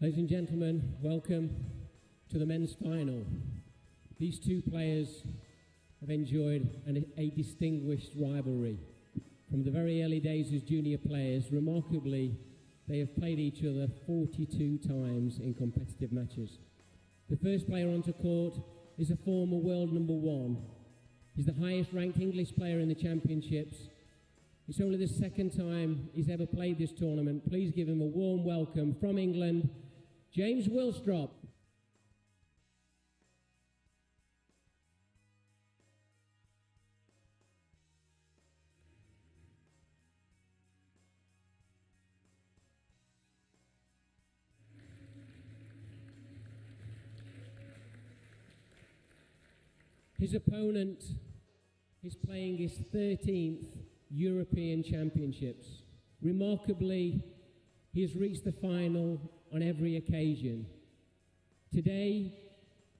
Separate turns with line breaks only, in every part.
Ladies and gentlemen, welcome to the men's final. These two players have enjoyed a distinguished rivalry. From the very early days as junior players, remarkably, they have played each other 42 times in competitive matches. The first player onto court is a former world number one. He's the highest ranked English player in the championships. It's only the second time he's ever played this tournament. Please give him a warm welcome from England, James Willstrop. His opponent is playing his 13th European Championships. Remarkably, he has reached the final on every occasion. Today,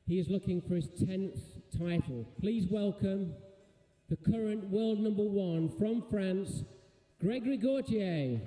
he is looking for his 10th title. Please welcome the current world number one from France, Gregory Gaultier.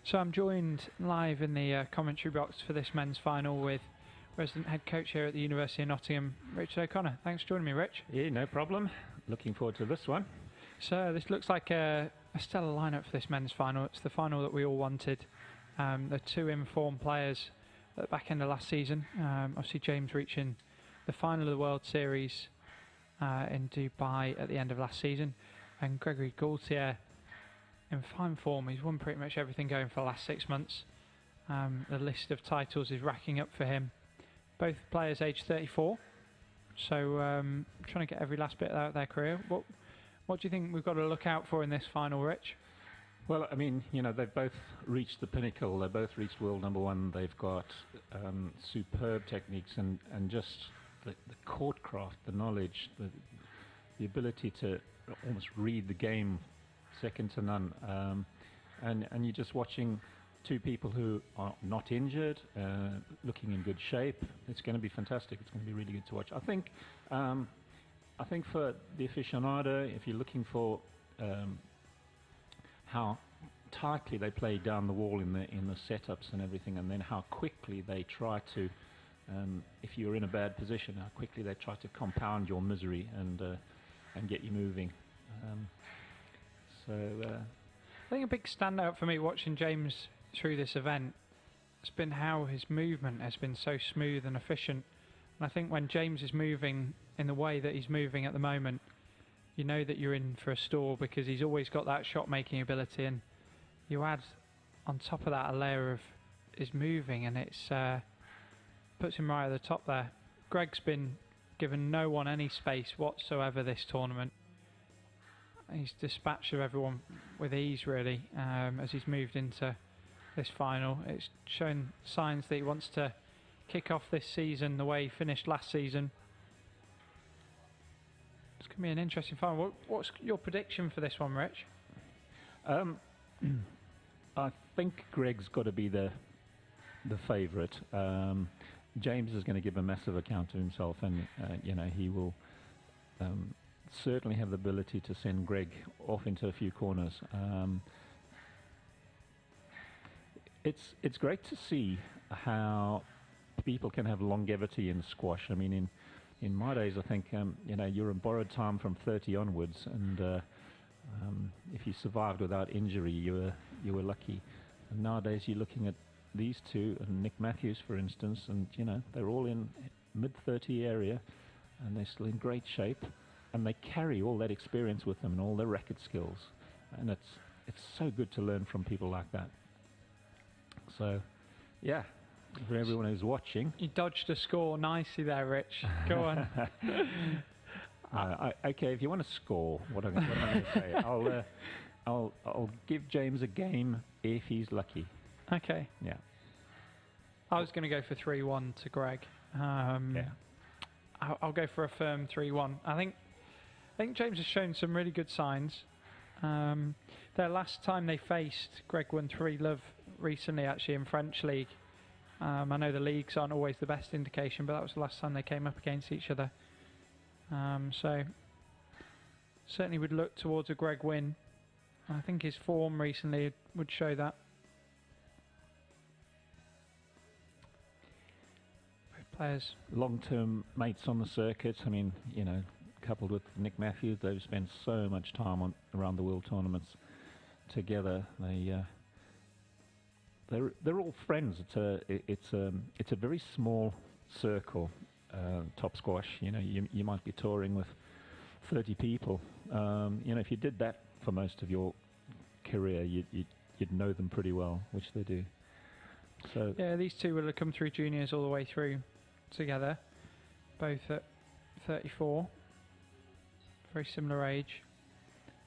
So I'm joined live in the commentary box for this men's final with resident head coach here at the University of Nottingham, Richard O'Connor. Thanks for joining me, Rich.
Yeah, no problem. Looking forward to this one.
So this looks like a stellar lineup for this men's final. It's the final that we all wanted. The two informed players at the back end of last season. Obviously James reaching the final of the World Series in Dubai at the end of last season, and Gregory Gaultier in fine form. He's won pretty much everything going for the last 6 months. The list of titles is racking up for him. Both players aged 34, so trying to get every last bit out of their career. What do you think we've got to look out for in this final, Rich?
Well, I mean, you know, they've both reached the pinnacle. They've both reached world number one. They've got superb techniques and just the court craft, the knowledge, the ability to almost read the game second to none. And you're just watching two people who are not injured, looking in good shape. It's going to be fantastic. It's going to be really good to watch. I think for the aficionado, if you're looking for how tightly they play down the wall in the setups and everything, and then how quickly they try to, if you're in a bad position, how quickly they try to compound your misery and get you moving.
I think a big standout for me watching James through this event has been how his movement has been so smooth and efficient. And I think when James is moving in the way that he's moving at the moment, you know that you're in for a store, because he's always got that shot making ability, and you add on top of that a layer of his moving, and it's puts him right at the top there. Greg's been given no one any space whatsoever this tournament. He's dispatched of everyone with ease, really, as he's moved into this final. It's shown signs that he wants to kick off this season the way he finished last season. It's going to be an interesting final. What's your prediction for this one, Rich?
I think Greg's got to be the favourite. James is going to give a massive account of himself, and you know, he will certainly have the ability to send Greg off into a few corners. It's great to see how people can have longevity in squash. I mean, in my days, I think you know, you're in borrowed time from 30 onwards, and if you survived without injury, you were lucky. And nowadays you're looking at these two, and Nick Matthews, for instance, and they're all in mid-30 area, and they're still in great shape, and they carry all that experience with them and all their racket skills, and it's so good to learn from people like that. So, yeah, for everyone who's watching.
You dodged a score nicely there, Rich. Go on.
Okay, if you want to score, what am I going to say? I'll give James a game if he's lucky.
Okay.
Yeah.
I was going to go for 3-1 to Greg.
Yeah.
I'll go for a firm 3-1. I think James has shown some really good signs. Their last time they faced, Greg won 3-love recently, actually, in French League. I know the leagues aren't always the best indication, but that was the last time they came up against each other. So certainly would look towards a Greg win. I think his form recently would show that. Both players.
Long-term mates on the circuit. I mean, coupled with Nick Matthews, they've spent so much time around the world tournaments together. They're all friends. It's a very small circle. Top squash. You might be touring with 30 people. If you did that for most of your career, you'd know them pretty well, which they do. So
yeah, these two will have come through juniors all the way through together, both at 34, very similar age.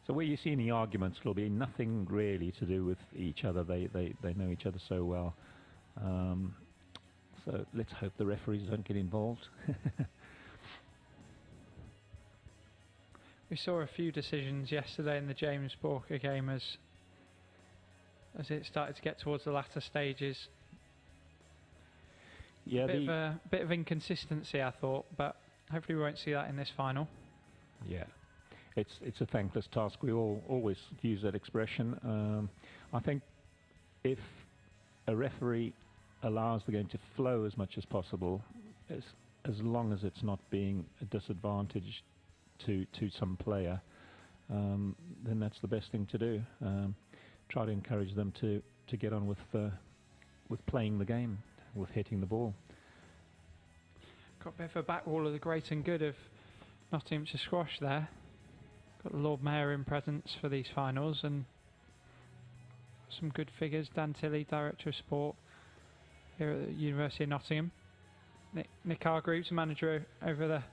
So where you see any arguments, there'll be nothing really to do with each other. They know each other so well. So let's hope the referees don't get involved.
We saw a few decisions yesterday in the James Walker game as it started to get towards the latter stages.
Yeah,
a bit of inconsistency, I thought, but hopefully we won't see that in this final.
Yeah, it's a thankless task. We all always use that expression. I think if a referee allows the game to flow as much as possible, as long as it's not being a disadvantage to some player, then that's the best thing to do. Try to encourage them to get on with playing the game, with hitting the ball.
Got a bit of a back wall of the great and good of Nottinghamshire squash there. Got the Lord Mayor in presence for these finals and some good figures. Dan Tilley, Director of Sport here at the University of Nottingham. Nick Hargreaves, manager over there,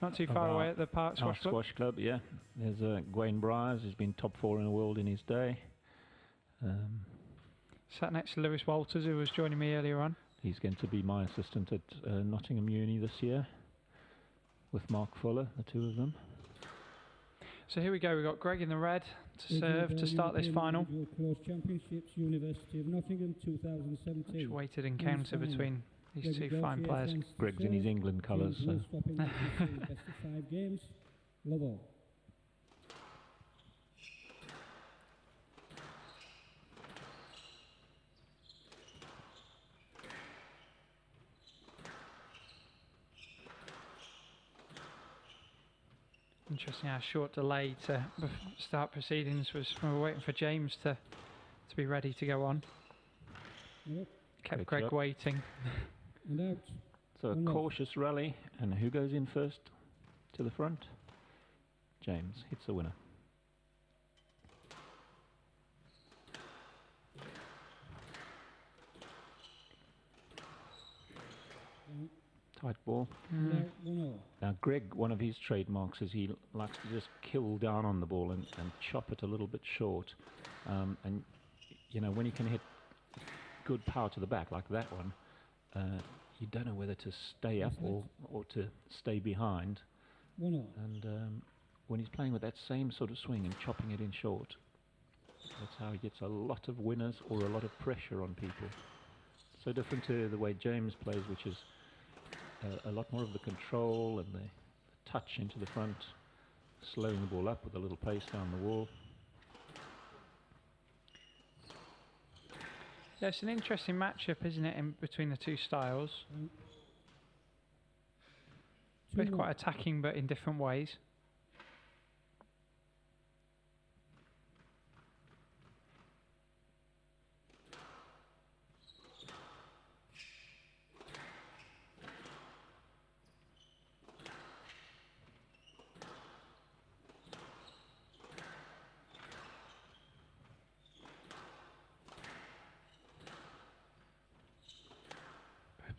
not too far away at the Park Squash Club.
Squash Club, yeah. There's Gwaine Bryars, who's been top 4 in the world in his day.
Sat next to Lewis Walters, who was joining me earlier on.
He's going to be my assistant at Nottingham Uni this year, with Mark Fuller, the two of them.
So here we go, we've got Greg in the red to serve to start this final.
Championships, University of Nottingham 2017.
Much weighted encounter between these two fine players.
Greg's in his England colours. So.
Best of 5 games. Love all.
Interesting how short delay to start proceedings was when we were waiting for James to be ready to go on.
Yep.
Kept Greg waiting.
And out.
So a cautious rally, and who goes in first to the front? James hits the winner. Tight ball. Now Greg, one of his trademarks is he likes to just kill down on the ball and chop it a little bit short. And when you can hit good power to the back like that one, you don't know whether to stay up or to stay behind. And when he's playing with that same sort of swing and chopping it in short, that's how he gets a lot of winners or a lot of pressure on people. So different to the way James plays, which is a lot more of the control and the touch into the front, slowing the ball up with a little pace down the wall.
Yeah, it's an interesting matchup, isn't it, in between the two styles? Both quite attacking, but in different ways.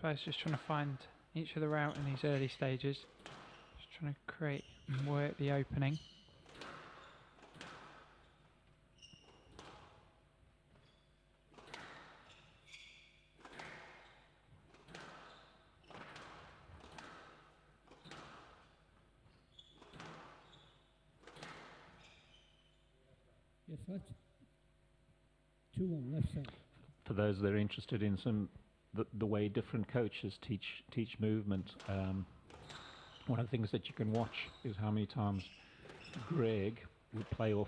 players just trying to find each other out in these early stages. Just trying to create and work the opening.
Yes, right. 2-1 left side.
For those that are interested in the way different coaches teach movement, one of the things that you can watch is how many times Greg will play off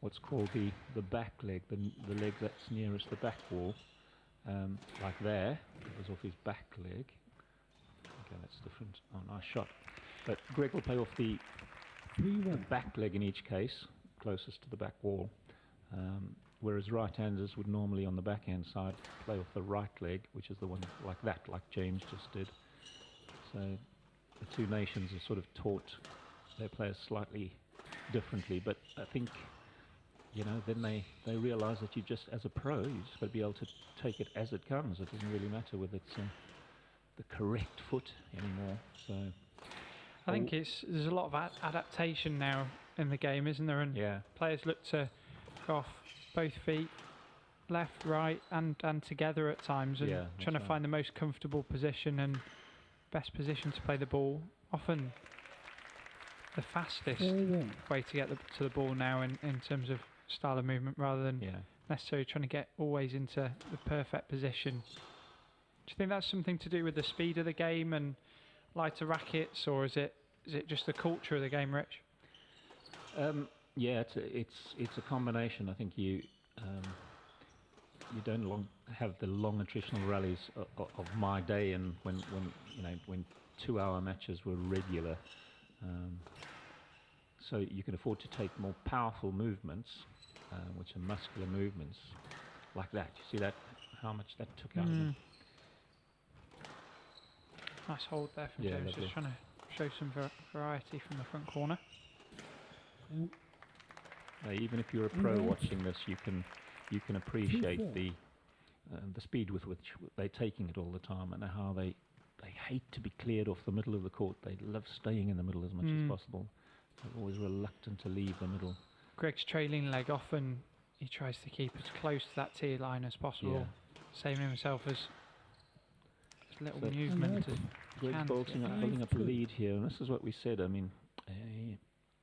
what's called the back leg, the leg that's nearest the back wall, like there. It was off his back leg. Okay, that's different. Oh, nice shot. But Greg will play off the
3-1.
back leg in each case, closest to the back wall. Whereas right-handers would normally on the backhand side play off the right leg, which is the one like that, like James just did. So the two nations are sort of taught their players slightly differently, but I think, you know, then they realise that you just, as a pro, you just got to be able to take it as it comes. It doesn't really matter whether it's the correct foot anymore. So
I think there's a lot of adaptation now in the game, isn't there? And
yeah,
players look to go off both feet, left, right, and together at times, and trying to find the most comfortable position and best position to play the ball. Often the fastest way to get to the ball now in terms of style of movement, rather than necessarily trying to get always into the perfect position. Do you think that's something to do with the speed of the game and lighter rackets, or is it just the culture of the game, Rich?
Yeah, it's a combination. I think you don't have the long attritional rallies of my day, and when 2-hour matches were regular. So you can afford to take more powerful movements, which are muscular movements, like that. You see that, how much that took out of them.
Nice hold there from James, just trying to show some variety from the front corner.
Even if you're a pro watching this, you can appreciate the speed with which they're taking it all the time, and how they hate to be cleared off the middle of the court. They love staying in the middle as much as possible. They're always reluctant to leave the middle.
Greg's trailing leg, often he tries to keep as close to that tee line as possible, saving himself as little movement as
Greg's building up a lead here, and this is what we said. I mean,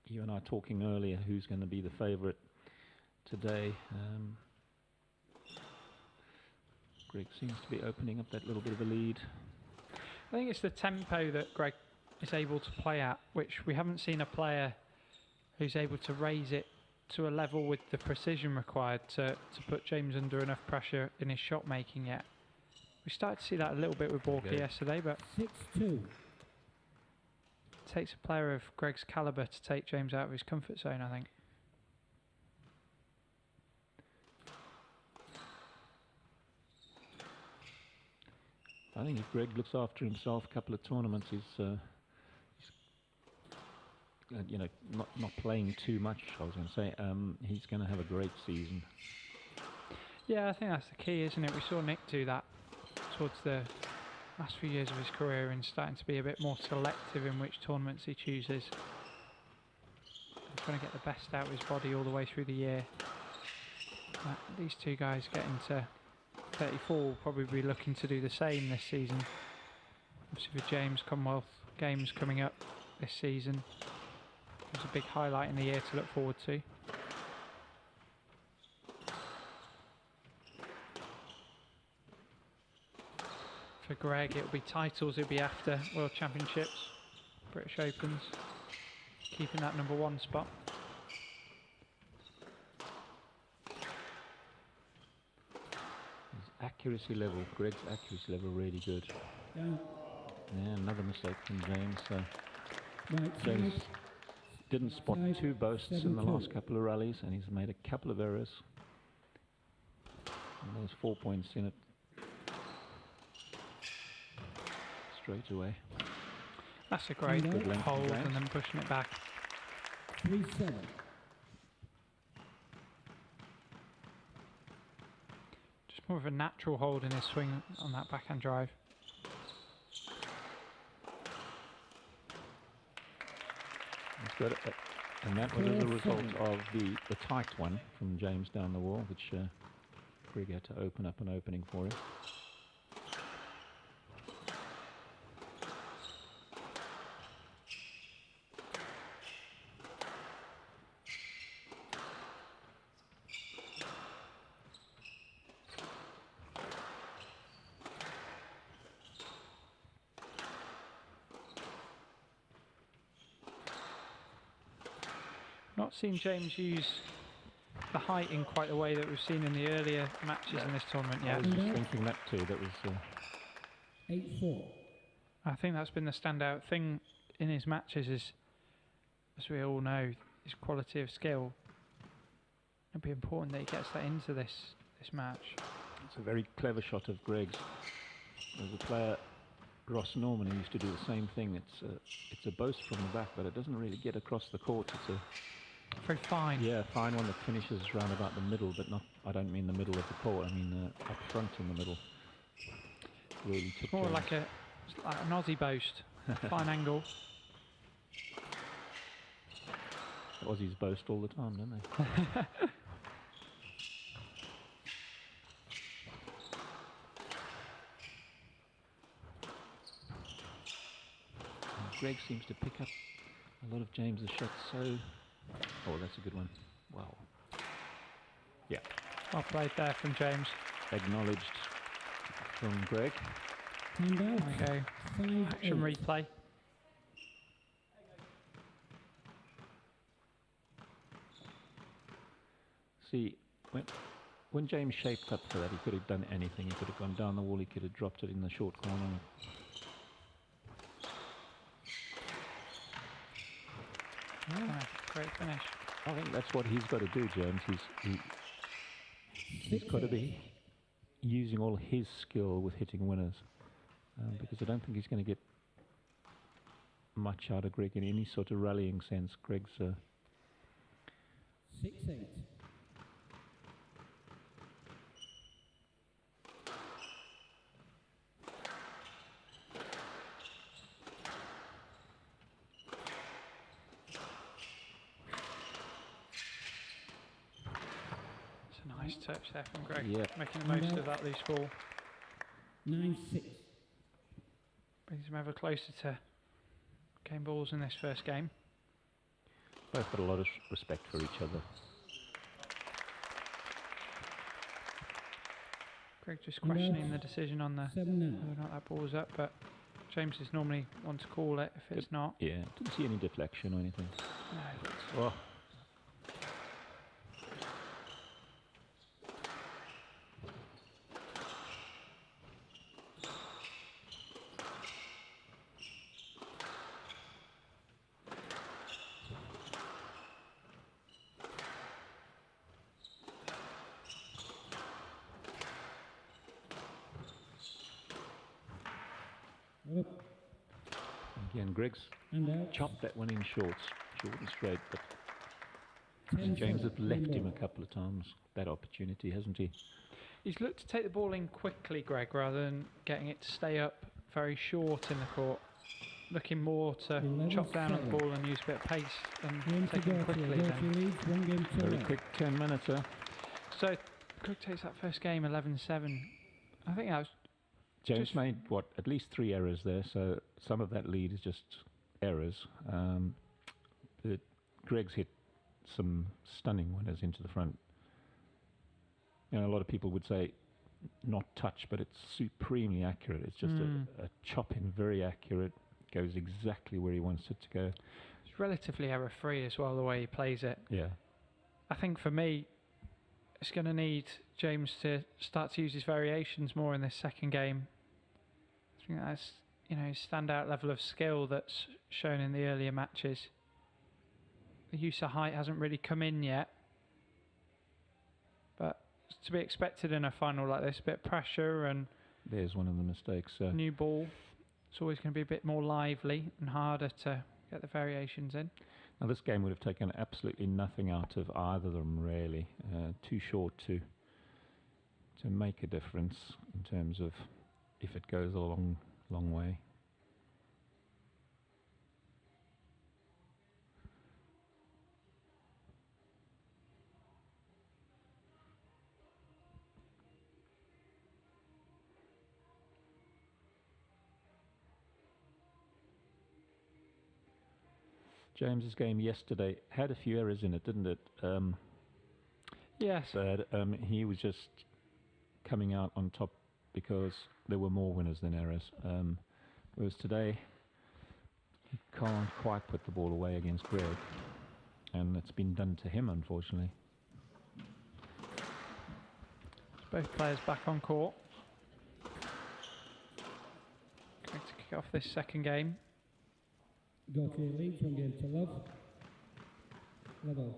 you and I talking earlier, who's going to be the favourite today. Greg seems to be opening up that little bit of a lead.
I think it's the tempo that Greg is able to play at, which we haven't seen a player who's able to raise it to a level with the precision required to put James under enough pressure in his shot making yet. We started to see that a little bit with Gaultier yesterday, but
6-2.
Takes a player of Greg's calibre to take James out of his comfort zone, I think.
I think if Greg looks after himself a couple of tournaments, he's not playing too much, I was going to say, he's going to have a great season.
Yeah, I think that's the key, isn't it? We saw Nick do that towards the last few years of his career, and starting to be a bit more selective in which tournaments he chooses. And trying to get the best out of his body all the way through the year. These two guys getting to 34 will probably be looking to do the same this season. Obviously for James, Commonwealth Games coming up this season. It's a big highlight in the year to look forward to. For Greg, it'll be titles, it'll be after World Championships, British Opens, keeping that #1 spot.
His accuracy level, Greg's accuracy level, really good. Yeah, another mistake from James. James didn't spot 2 boasts in the last couple of rallies, and he's made a couple of errors. And there's 4 points in it. Straight away.
That's a great hold, and then pushing it back.
3-7.
Just more of a natural hold in his swing on that backhand drive.
got it. And that was as a result of the tight one from James down the wall, which Greg had to open up an opening for him.
Not seen James use the height in quite the way that we've seen in the earlier matches in this tournament
I
yet.
was just thinking that too. That was
8-4.
I think that's been the standout thing in his matches is, as we all know, his quality of skill. It'll be important that he gets that into this match.
it's a very clever shot of Greg's. There's a player, Ross Norman, who used to do the same thing. It's a boast from the back, but it doesn't really get across the court. It's a
very fine.
Yeah, fine one that finishes round about the middle, but not. I don't mean the middle of the court. I mean up front in the middle. Really took
It's more like an Aussie boast. Fine angle.
Aussies boast all the time, don't they? Greg seems to pick up a lot of James's shots. So, oh, that's a good one. Wow. Yeah.
Well played there from James.
Acknowledged from Greg.
And out.
Okay.
5-8.
Action replay.
See, when James shaped up for that, he could have done anything. He could have gone down the wall. He could have dropped it in the short corner.
Ah, great finish.
I think that's what he's got to do, James. He's got to be using all his skill with hitting winners, because I don't think he's going to get much out of Greg in any sort of rallying sense. Greg's
6-8.
Nice touch there from Greg,
Yeah.
making the most of that loose ball.
9-6.
Brings him ever closer to game balls in this first game.
both got a lot of respect for each other.
Greg just questioning the decision on the
7-9.
whether or not that ball was up, but James is normally one to call it if it's not.
Yeah, didn't see any deflection or anything.
No.
Oh.
Up.
Again, Greg's
And out.
chopped that one in short and straight, but
10-4.
James has left him a
More.
couple of times that opportunity, hasn't he?
He's looked to take the ball in quickly, Greg, rather than getting it to stay up very short in the court. Looking more to chop down on the ball and use a bit of pace and
Game to
take it
Gaultier.
quickly.
Gaultier
Then.
leads 1 game to
Very
left.
quick 10 minutes, huh?
So Greg takes that first game 11-7. I think that was
James
Just-
made, what, at least 3 errors there, so some of that lead is just errors. But Greg's hit some stunning winners into the front. You know, a lot of people would say not touch, but it's supremely accurate. It's just a chop in, very accurate, goes exactly where he wants it to go.
it's relatively error-free as well, the way he plays it.
Yeah.
I think for me, it's going to need James to start to use his variations more in this second game. I think that's, you know, his standout level of skill that's shown in the earlier matches. The use of height hasn't really come in yet, but it's to be expected in a final like this. A bit of pressure and
There's one of the mistakes.
new ball. It's always going to be a bit more lively and harder to get the variations in.
Now, this game would have taken absolutely nothing out of either of them, really. Too short to make a difference in terms of if it goes a long way. James's game yesterday had a few errors in it, didn't it?
Yes.
But he was just coming out on top because there were more winners than errors. Whereas today, he can't quite put the ball away against Greg, and it's been done to him, unfortunately.
Both players back on court. Going to kick off this second game.
Gaultier leads 1 game to love. Level.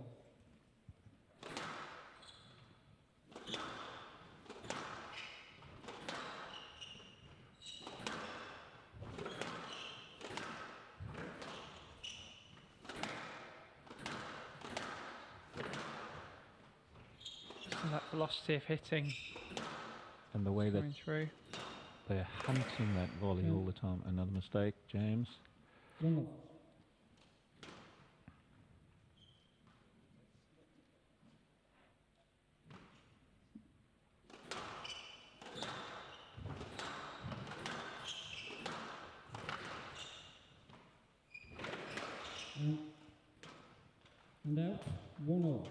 So that velocity of hitting
And the way that
coming through.
they're hunting that volley all the time. Another mistake, James.
1 love. And out, 1-0.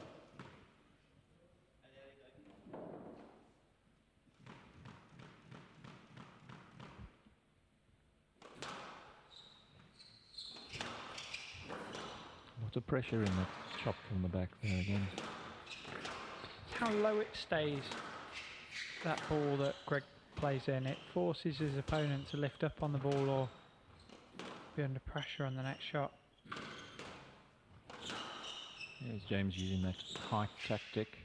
Lots of pressure in that chop from the back there again.
How low it stays, that ball that Greg plays in. It forces his opponent to lift up on the ball or be under pressure on the next shot.
Here's James using that height tactic.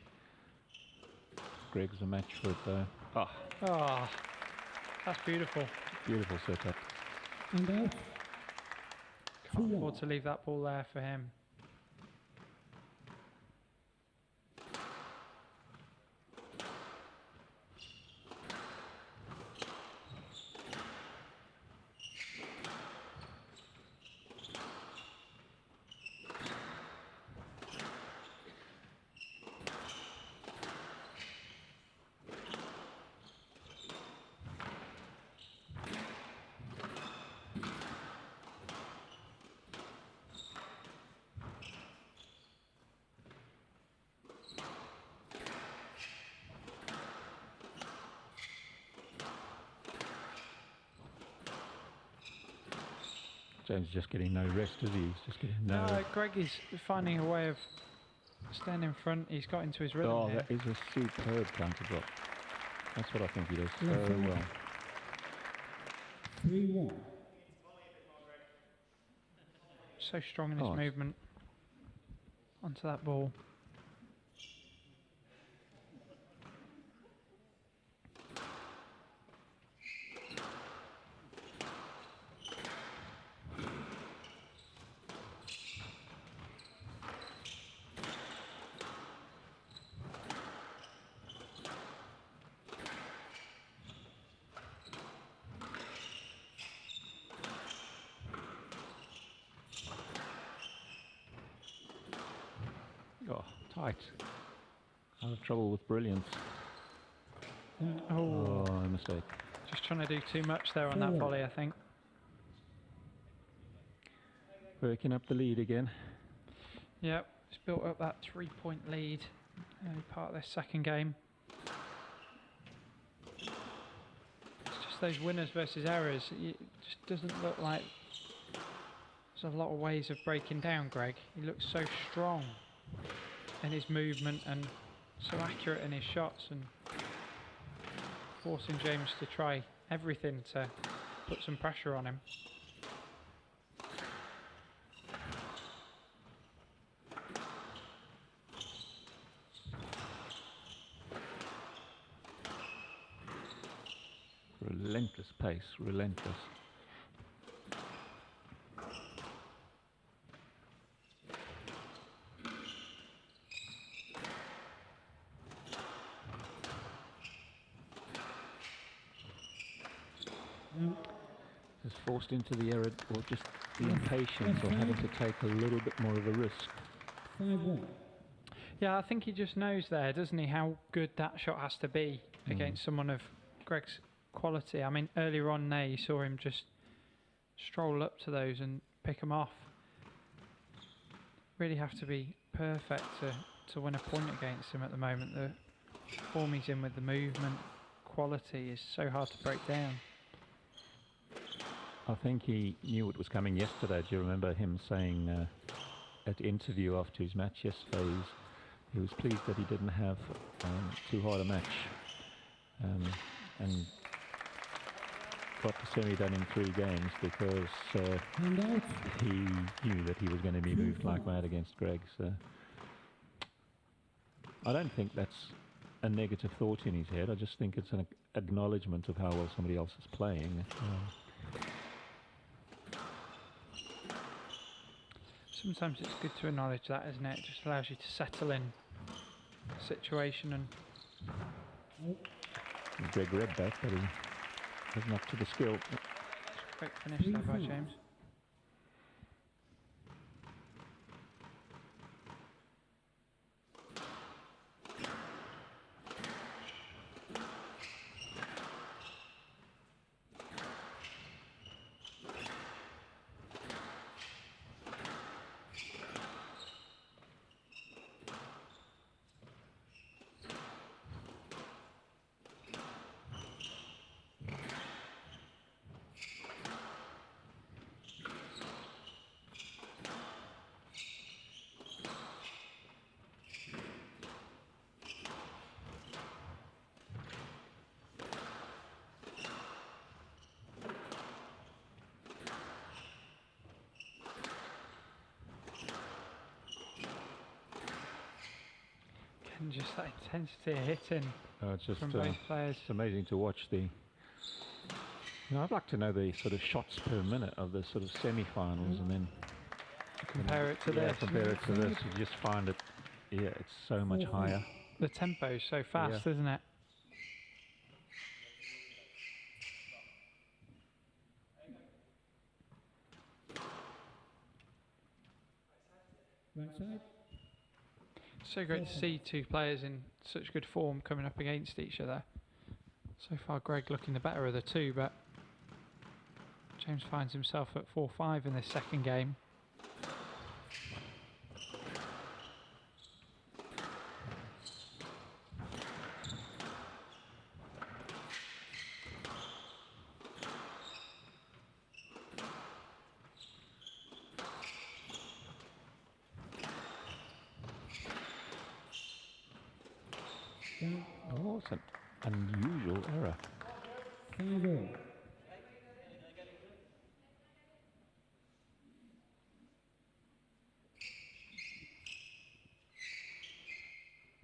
Greg's a match for it though.
Ah, that's beautiful.
Beautiful setup.
And out.
Can't afford to leave that ball there for him.
James is just getting no rest, is he? He's just getting no...
Greg is finding a way of staying in front. He's got into his rhythm here.
That is a superb counter drop. That's what I think he does so well.
3-1.
So strong in his movement onto that ball.
Oh, tight. Out of trouble with brilliance.
Oh,
mistake.
just trying to do too much there on that volley, I think.
Working up the lead again.
Yep, it's built up that 3-point lead. Early part of this second game. It's just those winners versus errors. It just doesn't look like there's a lot of ways of breaking down Greg. He looks so strong in his movement and so accurate in his shots, and forcing James to try everything to put some pressure on him.
Relentless pace, relentless. Just forced into the error, or just the impatience of having to take a little bit more of a risk.
5-1.
Yeah, I think he just knows there, doesn't he, how good that shot has to be against someone of Greg's quality. I mean, earlier on there, you saw him just stroll up to those and pick them off. really have to be perfect to win a point against him at the moment. The form he's in with the movement, quality is so hard to break down.
I think he knew it was coming yesterday. Do you remember him saying at the interview after his match yesterday, he was pleased that he didn't have too hard a match, and got the semi done in 3 games because he knew that he was going to be moved like mad against Greg. So I don't think that's a negative thought in his head. I just think it's an acknowledgement of how well somebody else is playing.
Sometimes it's good to acknowledge that, isn't it? It just allows you to settle in the situation. And
Greg read that, but he wasn't up to the skill.
great finish there by James. And just that intensity of hitting
It's just
from both players.
it's amazing to watch the. I'd like to know the sort of shots per minute of the sort of semi-finals, and then
Compare it to
yeah,
this.
compare it to this. You just find it, it's so much higher.
The tempo's so fast, isn't it?
Right side.
So great to see 2 players in such good form coming up against each other. So far Greg looking the better of the 2, but James finds himself at 4-5 in this second game.
Oh, it's an unusual error.
5-all.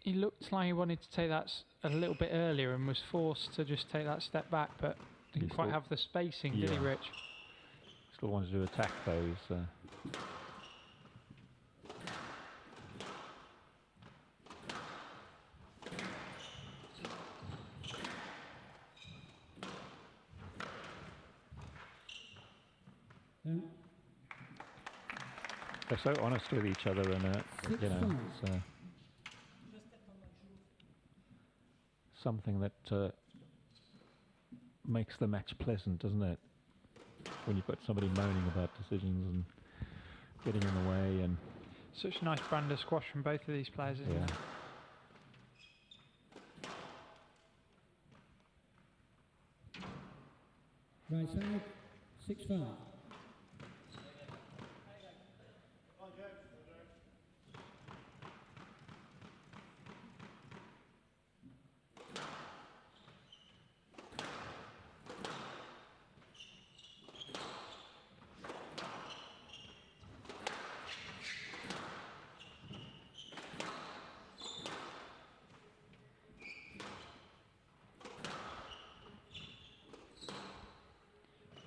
He looked like he wanted to take that a little bit earlier and was forced to just take that step back, but didn't quite have the spacing, did he, Rich?
Still wanted to attack those. They're so honest with each other, and it's something that makes the match pleasant, doesn't it? When you've got somebody moaning about decisions and getting in the way, and
such a nice brand of squash from both of these players, isn't it?
Right side. 6-5.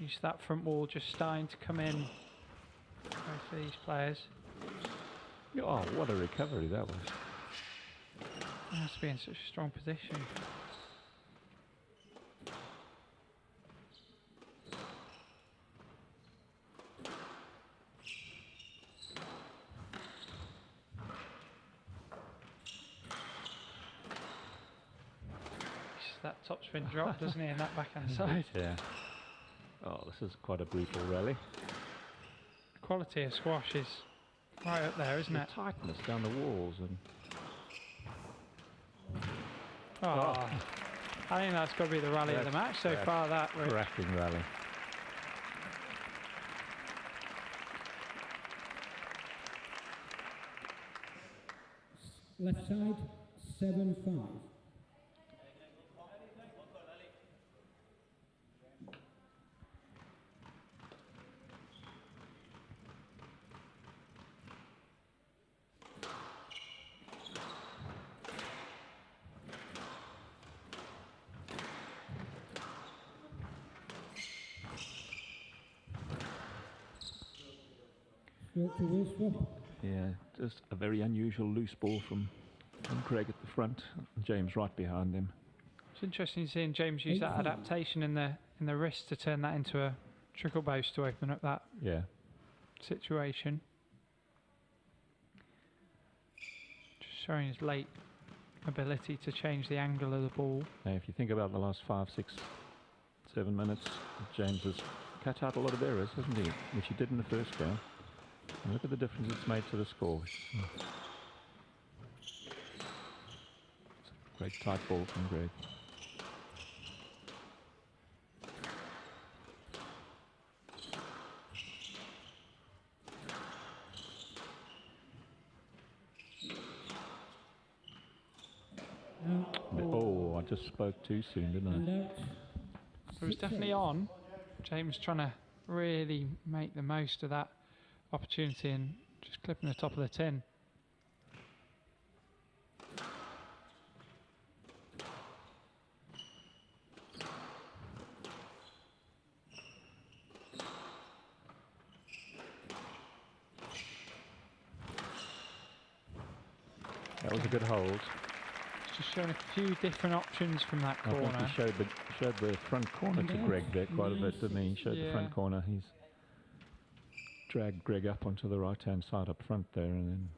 Use that front wall just starting to come in. Both of these players.
oh, what a recovery that was!
He has to be in such a strong position. That topspin drop, doesn't he, in that backhand side?
Yeah. Oh, this is quite a brutal rally.
The quality of squash is Right up there, isn't
the
it?
tightness down the walls and
Oh, I think that's got to be the rally of the match so far. That Rich.
cracking rally.
Left side, 7-5. To Willstrop.
Yeah, just a very unusual loose ball from Greg at the front, James right behind him.
It's interesting seeing James use that adaptation in the wrist to turn that into a trickle boast to open up that situation. Just showing his late ability to change the angle of the ball.
Now, if you think about the last 5, 6, 7 minutes, James has cut out a lot of errors, hasn't he? Which he did in the first game. And look at the difference it's made to the score. It's a great tight ball from Greg. Oh, I just spoke too soon, didn't I?
It was definitely on. James trying to really make the most of that opportunity and just clipping the top of the tin.
That was a good hold.
Just showing a few different options from that corner.
I think he showed the front corner to Greg there quite a bit, didn't he? He showed the front corner. He's dragged Greg up onto the right-hand side up front there and then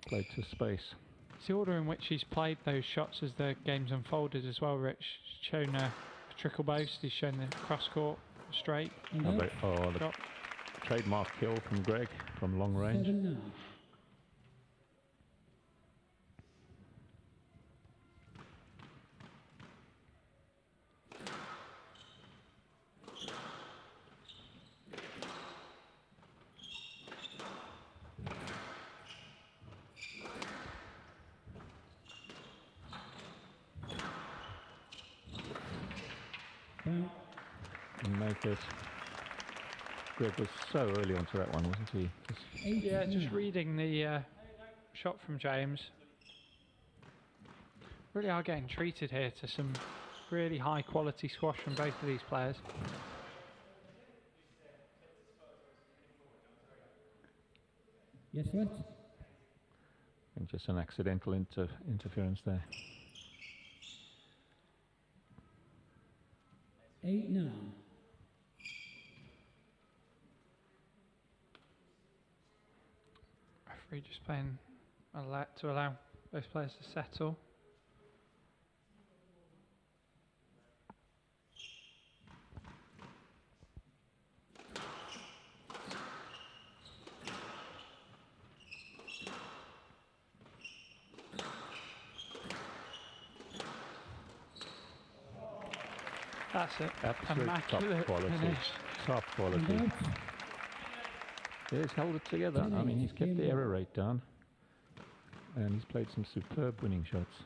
played to space.
It's the order in which he's played those shots as the game's unfolded as well, Rich. He's shown a trickle boast, he's shown the cross-court straight.
The trademark kill from Greg from long range.
7-9.
And make it. Greg was so early onto that one, wasn't he?
Just reading the shot from James. Really are getting treated here to some really high quality squash from both of these players.
Yes, right.
And just an accidental interference there.
8-9.
Referee just playing to allow both players to settle. That's it.
Absolute
Immaculate
top quality.
finish.
Top quality. Yeah, he's held it together. I mean, he's kept the error rate down. And he's played some superb winning shots.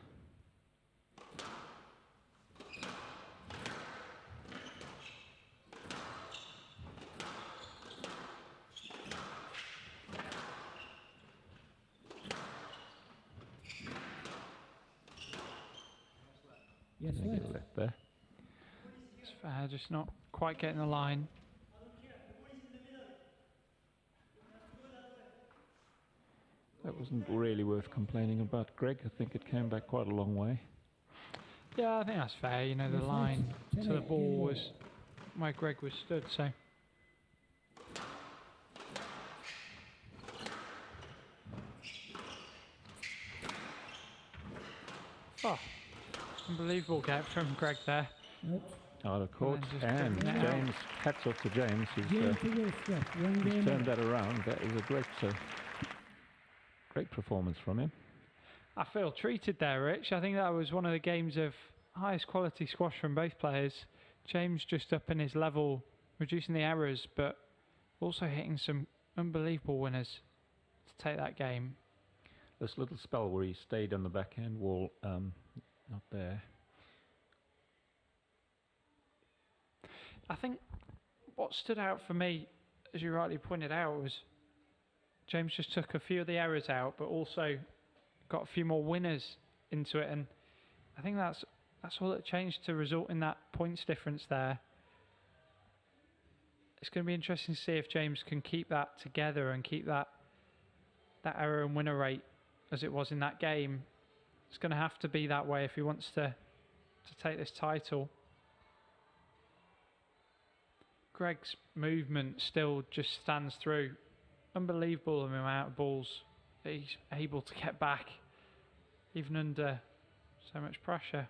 Yes,
I think
right.
he left there.
It's fair, just not quite getting the line.
That wasn't really worth complaining about, Greg. I think it came back quite a long way.
Yeah, I think that's fair. You know, the line to the ball was where Greg was stood, so. Oh, unbelievable get from Greg there.
Out of court, and
just getting it
James, hats off to James, who's
Willstrop,
turned that around. That is a great Great performance from him.
I feel treated there, Rich. I think that was one of the games of highest quality squash from both players. James just up in his level, reducing the errors, but also hitting some unbelievable winners to take that game.
This little spell where he stayed on the backhand wall, not there.
I think what stood out for me, as you rightly pointed out, was James just took a few of the errors out, but also got a few more winners into it, and I think that's all that changed to result in that points difference there. It's going to be interesting to see if James can keep that together and keep that error and winner rate as it was in that game. It's going to have to be that way if he wants to take this title. Greg's movement still just stands through. Unbelievable amount of balls that he's able to get back, even under so much pressure.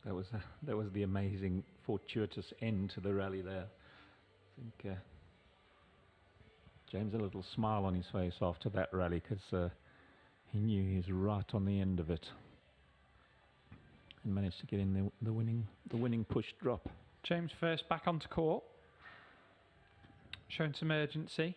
That was the amazing fortuitous end to the rally there. I think James had a little smile on his face after that rally, because he knew he was right on the end of it and managed to get in the winning push drop.
James first back onto court, showing some urgency.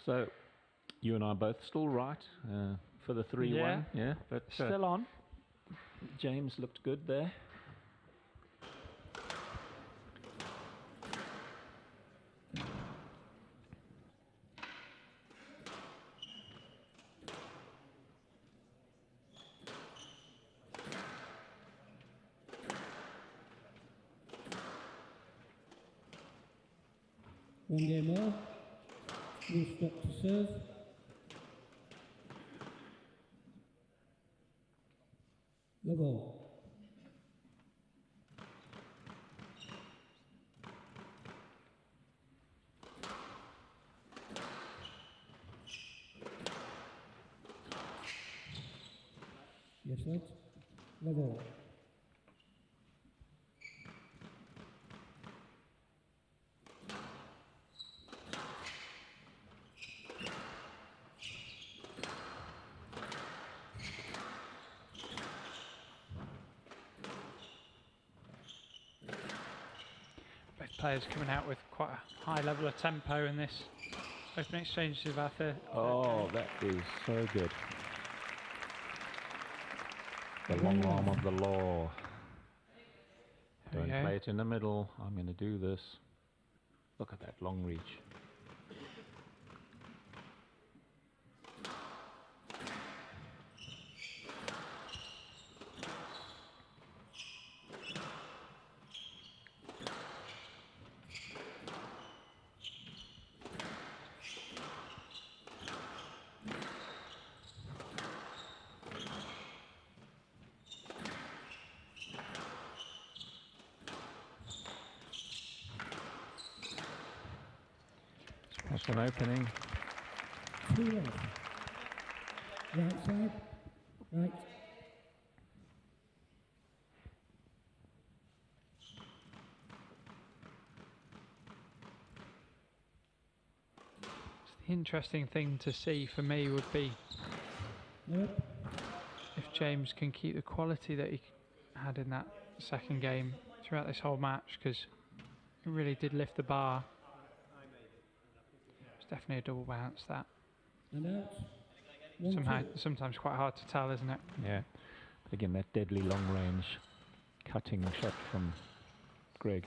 So, you and I both still right for the 3-1. Yeah, but
still on.
James looked good there.
One game more. Willstrop to serve. The ball. Yes, right. The ball.
Players coming out with quite a high level of tempo in this opening exchange of our third.
Oh, that is so good. The long arm of the law. Don't play it in the middle. I'm going to do this. Look at that long reach. That's an opening.
2 left. Right side. Right.
The interesting thing to see for me would be if James can keep the quality that he had in that second game throughout this whole match, because he really did lift the bar. Definitely a double bounce, that.
And out.
Sometimes quite hard to tell, isn't it?
Yeah. Again, that deadly long range cutting shot from Greg.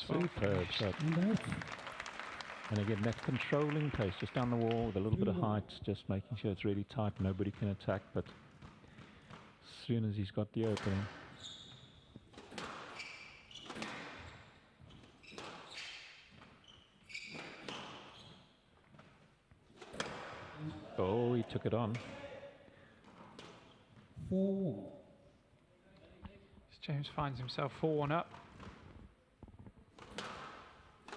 Superb shot. And again, that controlling pace, just down the wall with a little bit of height, just making sure it's really tight, nobody can attack, but as soon as he's got the opening. Oh, he took it on.
4-1.
As James finds himself 4-1 up.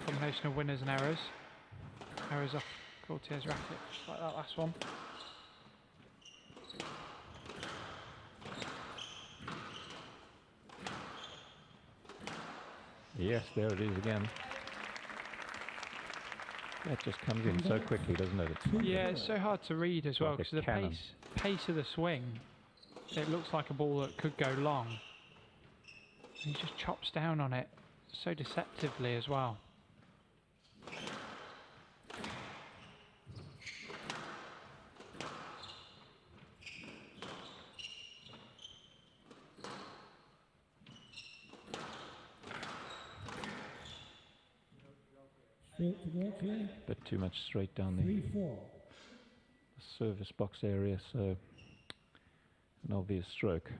Combination of winners and errors. Errors off Gaultier's racket, just like that last one.
Yes, there it is again. That just comes in so quickly, doesn't it?
Yeah, it's so hard to read as well
Like a
because the
cannon.
pace of the swing, it looks like a ball that could go long. And he just chops down on it so deceptively as well.
Straight to Gaultier.
Bit too much straight down the
3-4.
service box area, so an obvious stroke.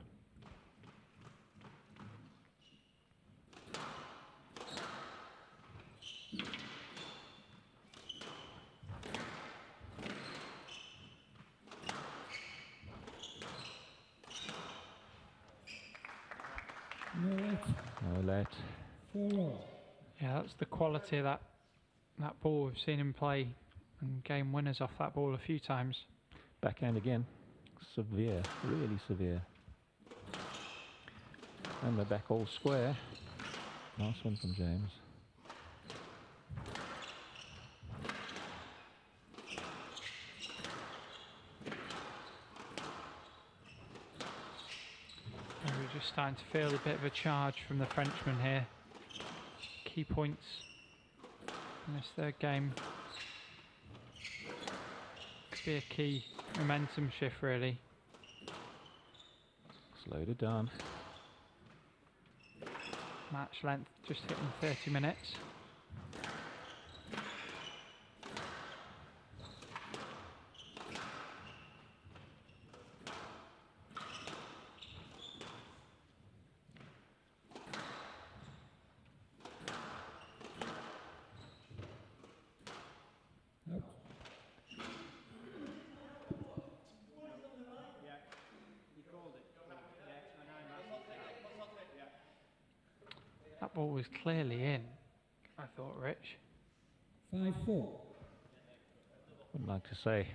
No let.
No let.
4-all.
Yeah, that's the quality of that ball. We've seen him play and game winners off that ball a few times.
Backhand again. Severe, really severe. And the back all square. Nice one from James.
And we're just starting to feel a bit of a charge from the Frenchman here. Key points in this third game. Could be a key momentum shift, really.
Slowed it down.
Match length just hitting 30 minutes.
Out.
That ball was clearly in, I thought, Rich.
5-4.
Wouldn't like to say.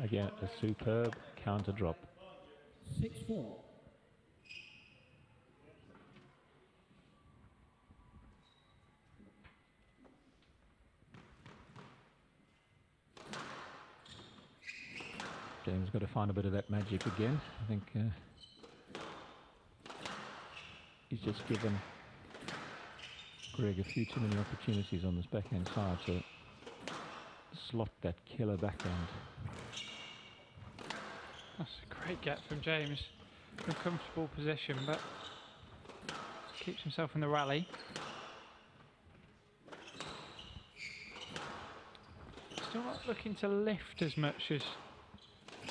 Again, a superb counter drop.
6-4.
James got to find a bit of that magic again. I think he's just given Greg a few too many opportunities on this backhand side to slot that killer backhand.
That's a great get from James. In a comfortable position, but keeps himself in the rally. Still not looking to lift as much as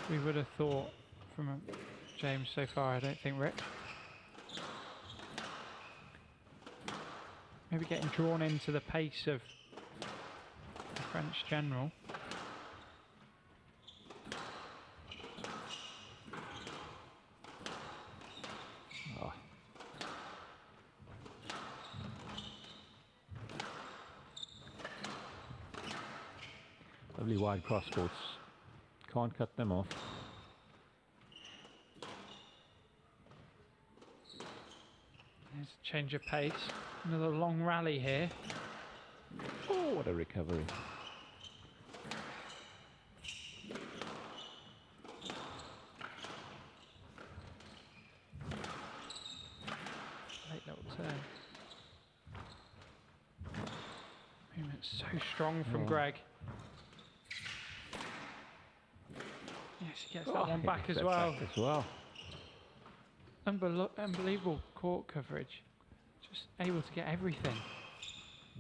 we would have thought from James so far, I don't think, Rick. Maybe getting drawn into the pace of the French general.
Oh. Lovely wide cross courts. Can't cut them off.
There's a change of pace. Another long rally here.
Oh, what a recovery.
Late little turn. Movement so strong from
Oh.
Greg. Yes, he gets that
Oh,
one
he
back
gets
as
that
well.
back as well.
Unbelievable court coverage. Just able to get everything.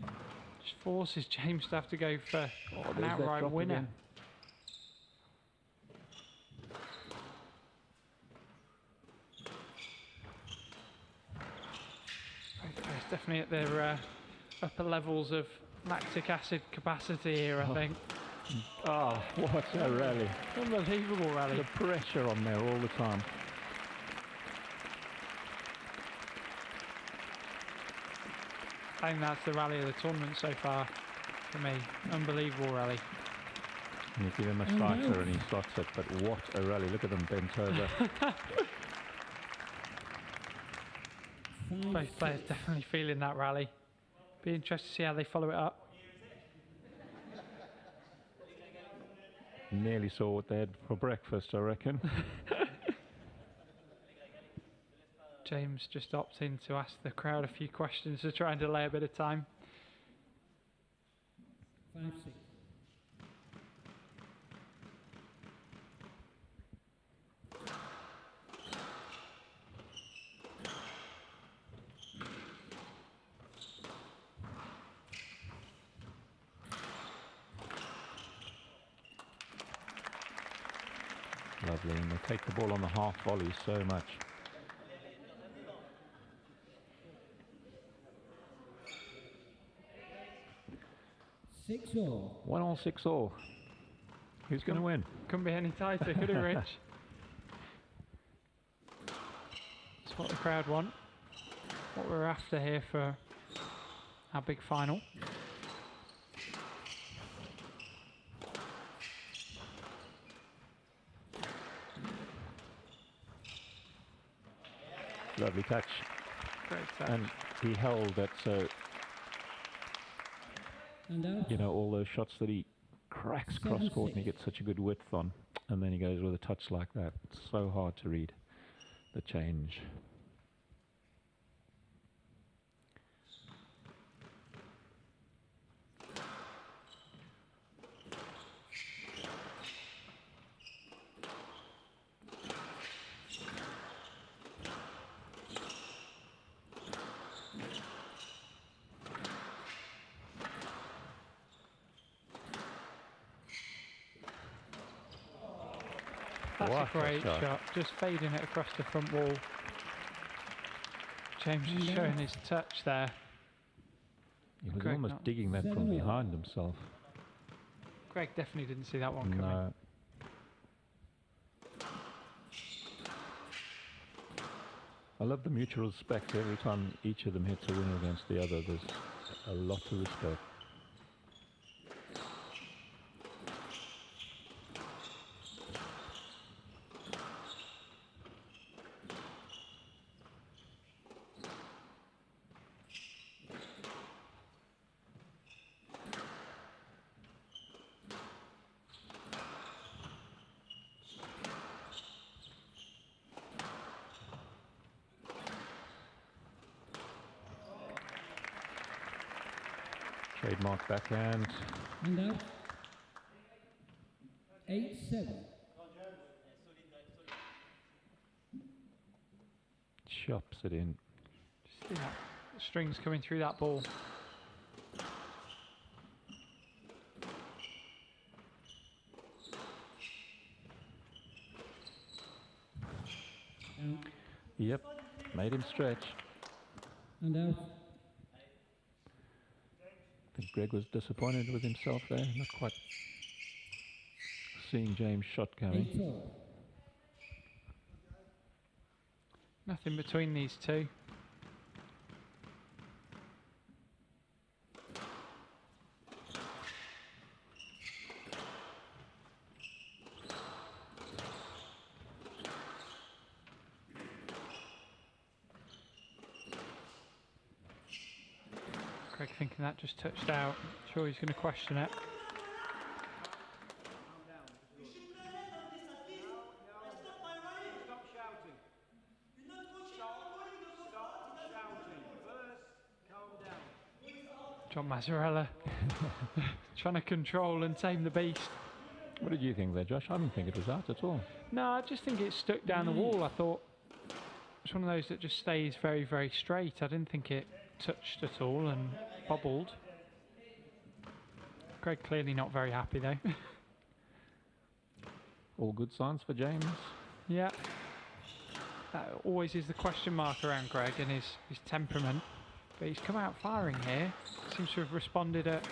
Just forces James to have to go for an
there's that
outright
drop
winner.
again.
Both players definitely at their upper levels of lactic acid capacity here, I think.
Oh, what a rally.
Unbelievable rally.
The pressure on there all the time.
I think that's the rally of the tournament so far for me. Unbelievable rally.
And you give him a striker and he slots it, but what a rally. Look at them bent over.
Both players definitely feeling that rally. Be interested to see how they follow it up.
Nearly saw what they had for breakfast, I reckon.
James just opting to ask the crowd a few questions to try and delay a bit of time.
5-6.
Lovely, and they take the ball on the half volley so much.
6-all.
1-all, 6-all. Who's going to win?
Couldn't be any tighter, could it, Rich? That's what the crowd want. What we're after here for our big final.
Lovely touch.
Great touch.
And he held that, so,
And out.
you know, all those shots that he cracks cross court and he gets such a good width on, and then he goes with a touch like that. It's so hard to read the change.
That's
What
a
a
great
shot.
shot. Just fading it across the front wall. James is
Yeah.
showing his touch there.
He was
Greg
almost
not-
digging that from
7-all.
behind himself.
Greg definitely didn't see that one coming.
No. I love the mutual respect. Every time each of them hits a winner against the other, there's a lot of respect. Trademark backhand.
And out. 8-7.
Chops it in.
Just see that strings coming through that ball.
Out.
Yep, made him stretch.
And out.
I think Greg was disappointed with himself there, not quite seeing James' shot coming.
8-all.
Nothing between these two. Greg thinking that just touched out. Sure he's going to question it. John Mazzarella trying to control and tame the beast.
What did you think there, Josh? I didn't think it was out at all.
No, I just think it stuck down the wall. I thought it's one of those that just stays very, very straight. I didn't think it touched at all and bobbled. Greg clearly not very happy though.
All good signs for James.
Yeah. That always is the question mark around Greg and his temperament. But he's come out firing here. Seems to have responded at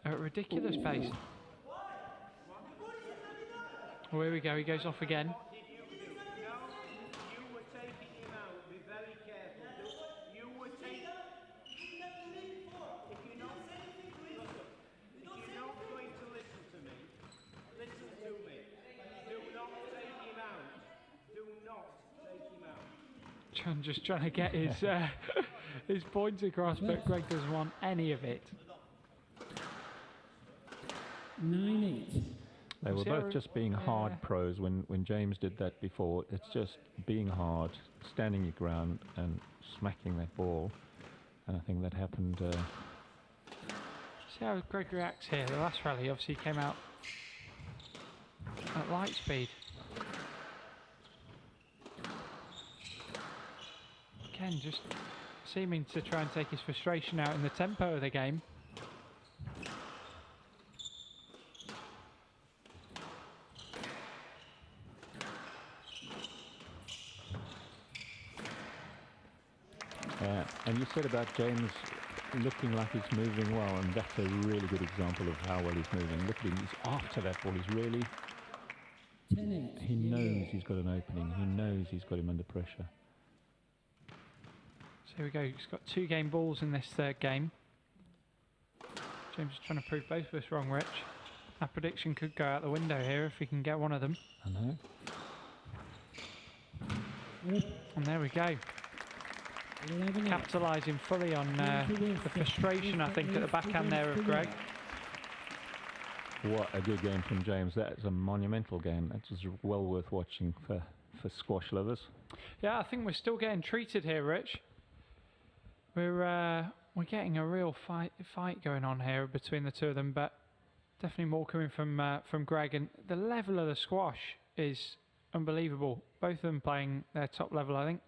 a ridiculous pace. Oh, here we go. He goes off again. Just trying to get his his points across, but Greg doesn't want any of it.
9-8.
They were both just being hard pros when James did that before. It's just being hard, standing your ground and smacking that ball. And I think that happened.
See how Greg reacts here. The last rally obviously came out at light speed. Again, just seeming to try and take his frustration out in the tempo of the game.
And you said about James looking like he's moving well, and that's a really good example of how well he's moving. Look at him, he's after that ball, he's really...
10-8.
He knows he's got an opening, he knows he's got him under pressure.
So here we go, he's got 2 game balls in this third game. James is trying to prove both of us wrong, Rich. Our prediction could go out the window here if we can get one of them.
I know.
And there we go. Capitalising fully on the frustration, I think, at the backhand there of Greg.
What a good game from James. That is a monumental game. That was well worth watching for squash lovers.
Yeah, I think we're still getting treated here, Rich. We're getting a real fight going on here between the two of them, but definitely more coming from Greg. And the level of the squash is unbelievable. Both of them playing their top level, I think.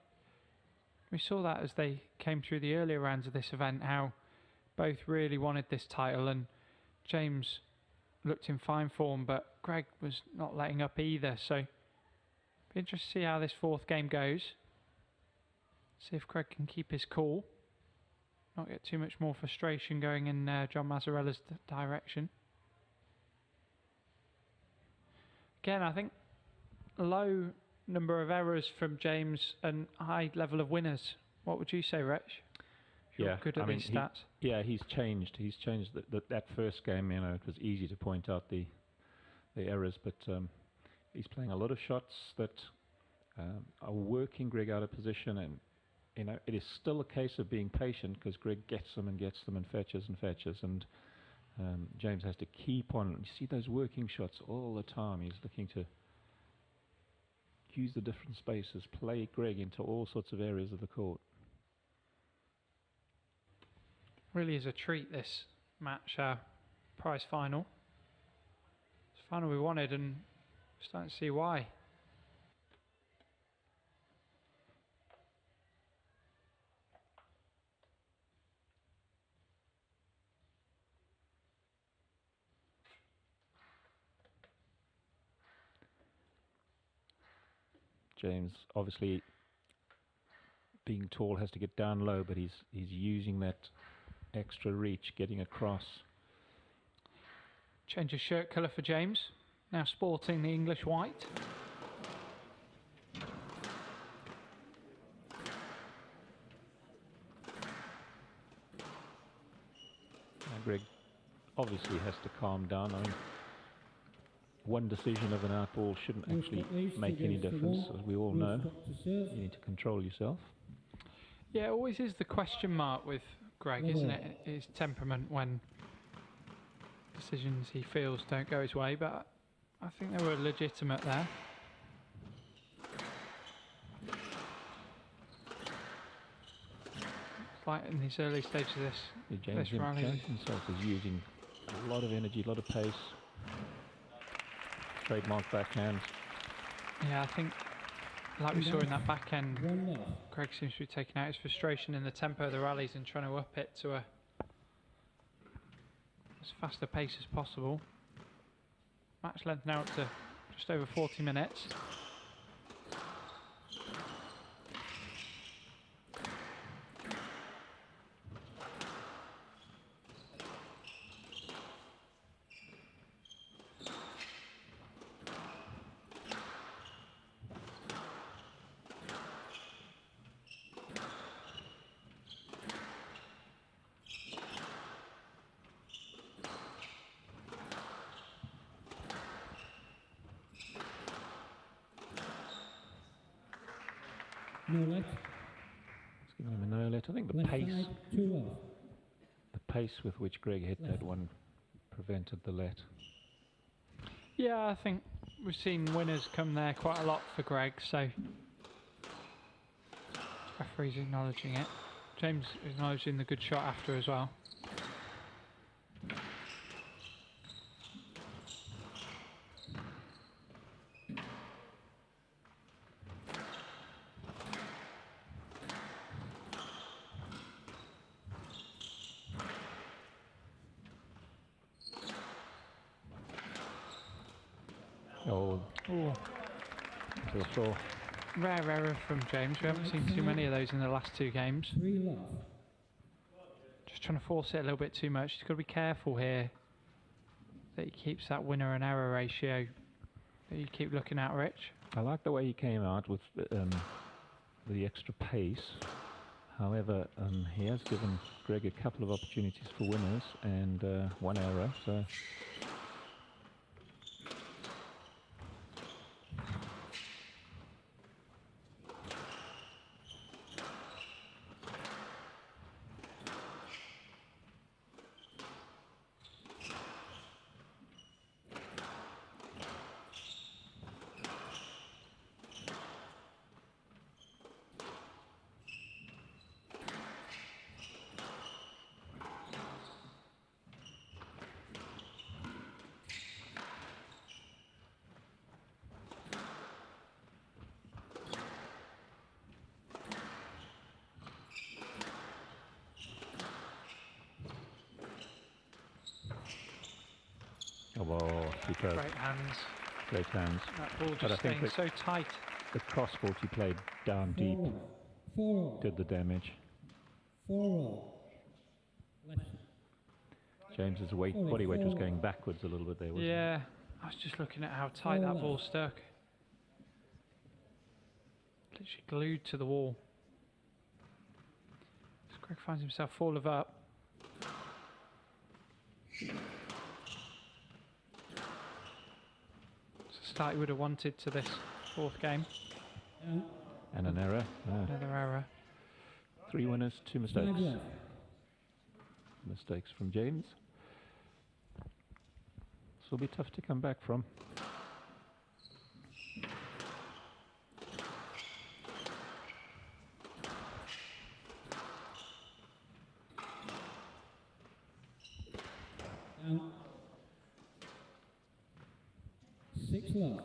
We saw that as they came through the earlier rounds of this event, how both really wanted this title, and James looked in fine form, but Greg was not letting up either. So be interested to see how this fourth game goes. See if Greg can keep his cool, not get too much more frustration going in John Mazzarella's direction. Again, I think low number of errors from James and high level of winners. What would you say, Rich? You're good at these stats.
He's changed. He's changed that first game. You know, it was easy to point out the errors, but he's playing a lot of shots that are working Greg out of position, and you know it is still a case of being patient because Greg gets them and fetches, and James has to keep on. You see those working shots all the time. He's looking to use the different spaces, play Greg into all sorts of areas of the court.
Really is a treat, this match, prize final. It's the final we wanted, and we're starting to see why.
James, obviously, being tall, has to get down low, but he's using that extra reach, getting across.
Change of shirt colour for James, now sporting the English white.
Now Greg obviously has to calm down. I mean, one decision of an out ball shouldn't actually make any difference, as we all know. You need to control yourself.
Yeah, it always is the question mark with Greg, isn't it? His temperament when decisions he feels don't go his way, but I think they were legitimate there. Like in these early stages of this rally.
James himself is using a lot of energy, a lot of pace. Trademark backhand.
Yeah, I think, like we saw in that backhand, Greg seems to be taking out his frustration in the tempo of the rallies and trying to up it to as fast a pace as possible. Match length now up to just over 40 minutes.
No let.
Let's give him a no let. I think the
Left
pace,
side, 2 left.
the pace with which Greg hit that one prevented the let.
Yeah, I think we've seen winners come there quite a lot for Greg, so referee's acknowledging it. James acknowledging the good shot after as well.
Oh,
Ooh.
to the floor.
Rare error from James. We haven't seen too many of those in the last 2 games.
3 left.
Just trying to force it a little bit too much. He's got to be careful here that he keeps that winner and error ratio that you keep looking at, Rich.
I like the way he came out with the extra pace. However, he has given Greg a couple of opportunities for winners and 1 error. So. Oh, superb.
Great hands.
Great hands.
That ball
But I
just
think
staying so tight.
The cross court he played down deep
4
did the damage.
4 left.
James's body weight was going backwards a little bit there, wasn't it?
Yeah, I was just looking at how tight that ball stuck. Literally glued to the wall. As Greg finds himself full of up. It's a start he would have wanted to this 4th game.
And
And an error.
Another error.
3 winners, 2 mistakes.
5 left.
Mistakes from James. This will be tough to come back from.
And 6 left.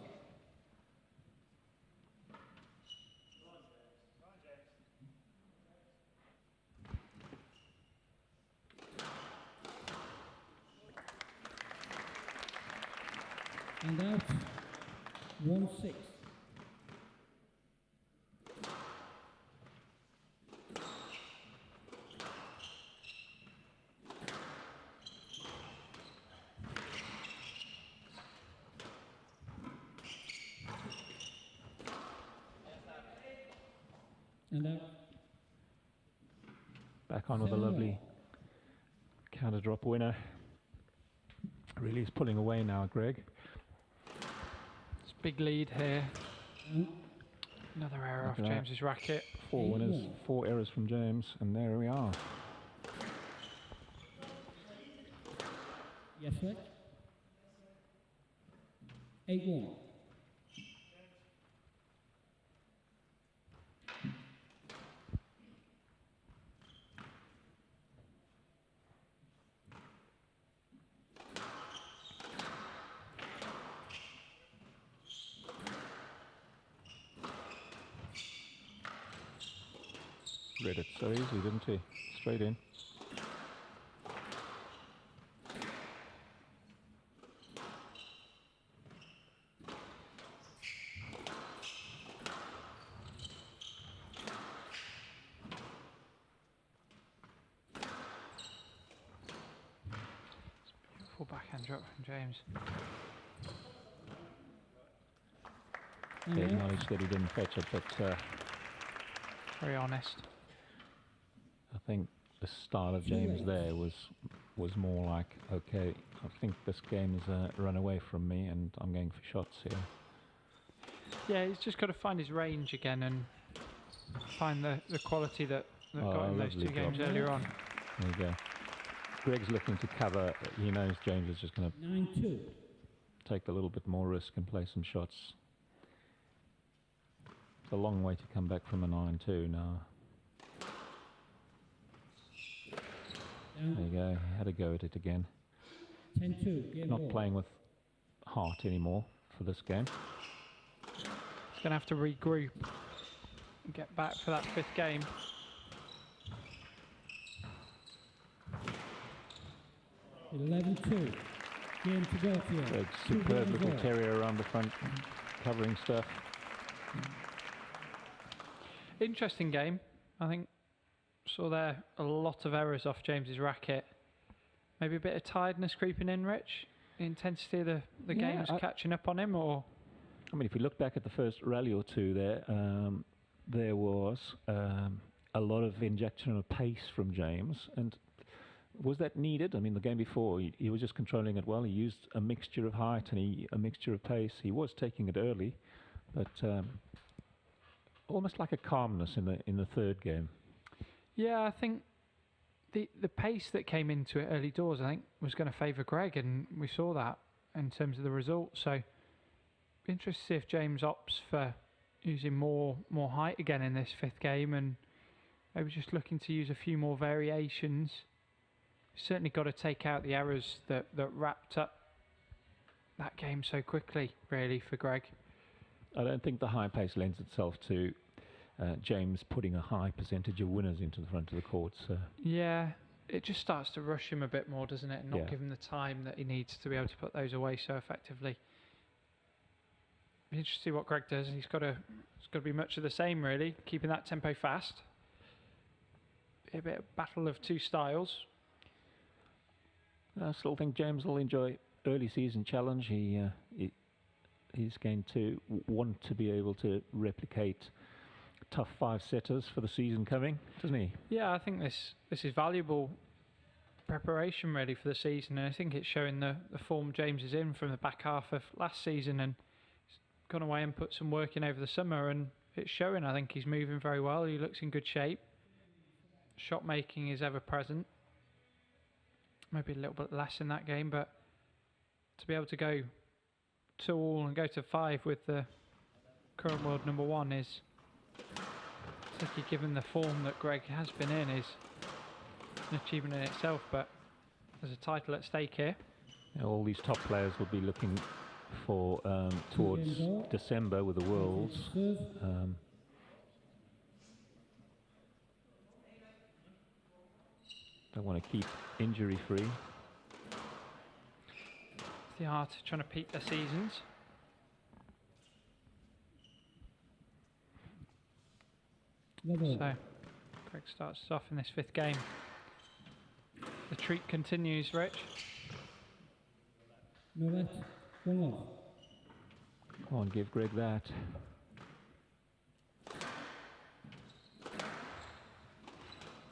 And out 1-6. And out.
Back on with a lovely counter drop winner. Really is pulling away now, Greg.
It's a big lead here.
And
Another error off
Look at that.
James's racket.
4 winners, 4 errors from James, and there we are.
yes, left. 8-1.
Read it so easy, didn't he? Straight in.
Beautiful backhand drop from James.
He acknowledged that he didn't fetch it, but
Very honest.
I think the style of James there was more like, okay, I think this game is a run away from me and I'm going for shots here.
Yeah, he's just got to find his range again and find the quality that got in those two games earlier on.
There you go. Greg's looking to cover. He knows James is just going to
9-2.
take a little bit more risk and play some shots. It's a long way to come back from a 9-2 now. There you go. He had a go at it again.
10-2.
Not playing with heart anymore for this game.
He's going to have to regroup and get back for that 5th game.
$11-2. Game to Gaultier.
Greg's superb little terrier around the front, covering stuff.
Interesting game. I think saw there a lot of errors off James's racket. Maybe a bit of tiredness creeping in, Rich. The intensity of the game's catching up on him, or?
I mean, if you look back at the first rally or two there was a lot of injection of pace from James, and was that needed? I mean, the game before, he was just controlling it well. He used a mixture of height and a mixture of pace. He was taking it early, but almost like a calmness in the third game.
Yeah, I think the pace that came into it early doors, I think, was going to favour Greg, and we saw that in terms of the results. So, be interested to see if James opts for using more height again in this 5th game, and maybe just looking to use a few more variations. Certainly got to take out the errors that wrapped up that game so quickly, really, for Greg.
I don't think the high pace lends itself to James putting a high percentage of winners into the front of the court. So.
Yeah, it just starts to rush him a bit more, doesn't it? And not give him the time that he needs to be able to put those away so effectively. Be interested to see what Greg does. It's got to be much of the same, really, keeping that tempo fast. Be a bit of battle of two styles.
I still think James will enjoy early season challenge. He's going to want to be able to replicate tough 5-setters for the season coming, doesn't he?
Yeah, I think this is valuable preparation really for the season, and I think it's showing the form James is in from the back half of last season, and he's gone away and put some work in over the summer, and it's showing. I think he's moving very well. He looks in good shape. Shot making is ever present. Maybe a little bit less in that game, but to be able to go 2-all and go to 5 with the current world number 1 is, particularly given the form that Greg has been in, is an achievement in itself. But there's a title at stake here.
Yeah, all these top players will be looking for towards December with the Worlds. They want to keep injury free.
It's the art of trying to peak their seasons. So, Greg starts us off in this 5th game. The treat continues, Rich.
No, one off.
Come on, give Greg that.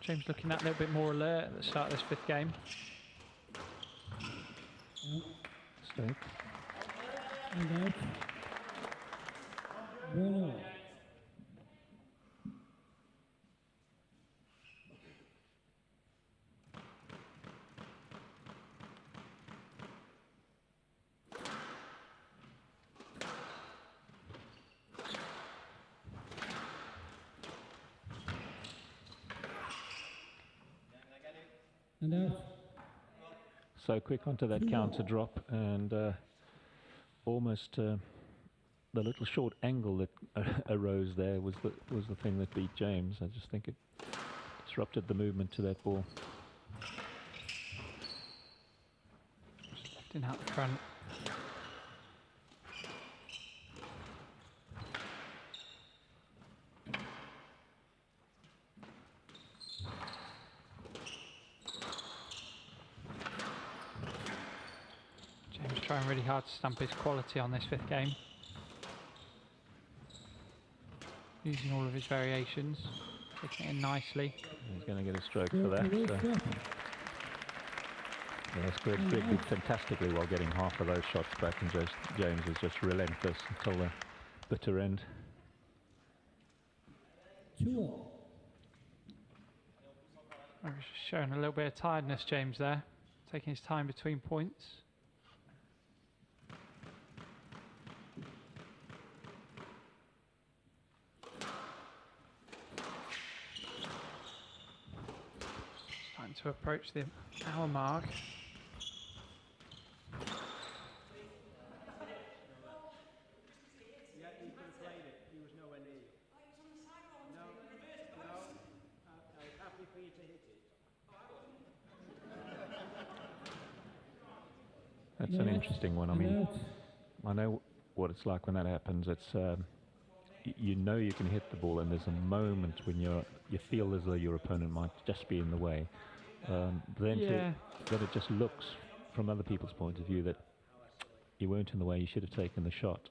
James looking that little bit more alert at the start of this 5th game.
Straight.
And out. 1-all. And out.
So quick onto that counter drop, and almost the little short angle that arose there was the thing that beat James. I just think it disrupted the movement to that ball.
Just lifting out the front. trying really hard to stamp his quality on this 5th game. Using all of his variations, taking it in nicely.
He's going to get a stroke for that. So. Yes, Greg did fantastically while getting half of those shots back, and James was just relentless until the bitter end.
2-all.
Showing a little bit of tiredness, James, there, taking his time between points. Starting to approach the hour mark.
That's an interesting one. I mean, I know what it's like when that happens. It's you know you can hit the ball, and there's a moment when you feel as though your opponent might just be in the way. Then it just looks, from other people's point of view, that you weren't in the way. You should have taken the shot.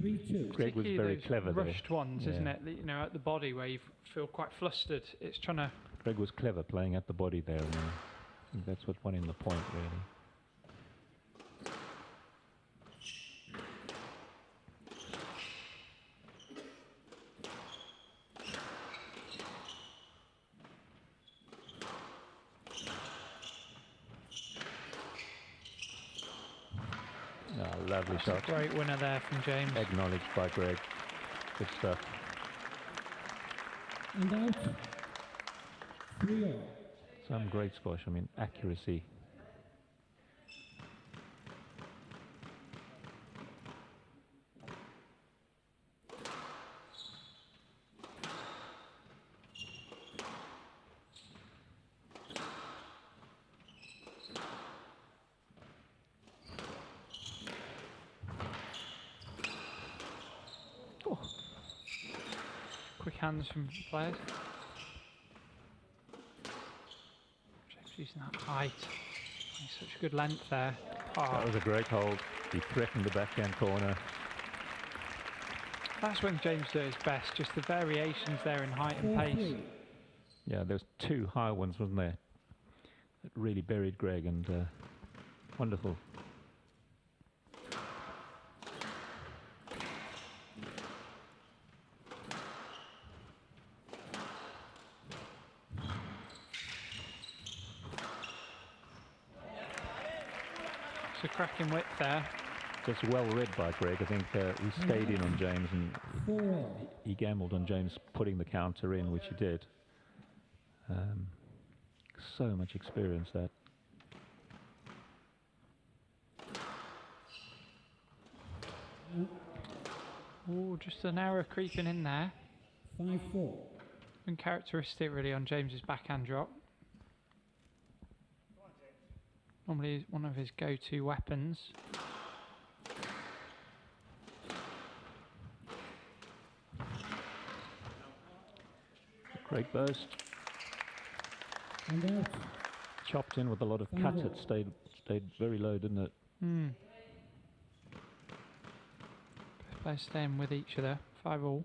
3-2.
Greg was very clever there.
Rushed ones, isn't it? You know, at the body where you feel quite flustered. It's trying to.
Greg was clever playing at the body there, and I think that's what won him the point, really. Lovely shot.
Great winner there from James.
Acknowledged by Greg. Good stuff.
And out. 3-all.
Some great squash. I mean, accuracy.
Quick hands from players. James using that height. Such good length there. Oh.
That was a great hold. He threatened the backhand corner.
That's when James does his best, just the variations there in height and pace.
Yeah, there was 2 high ones, wasn't there? That really buried Greg, and wonderful.
It's a cracking width there.
Just well read by Greg. I think he stayed in on James, and he gambled on James putting the counter in, which he did. So much experience that.
Oh, just an error creeping in there.
5-4.
Uncharacteristic really on James's backhand drop. Normally one of his go-to weapons.
Great burst.
And out.
Chopped in with a lot of cut. It stayed very low, didn't it?
Both players staying with each other. 5-all.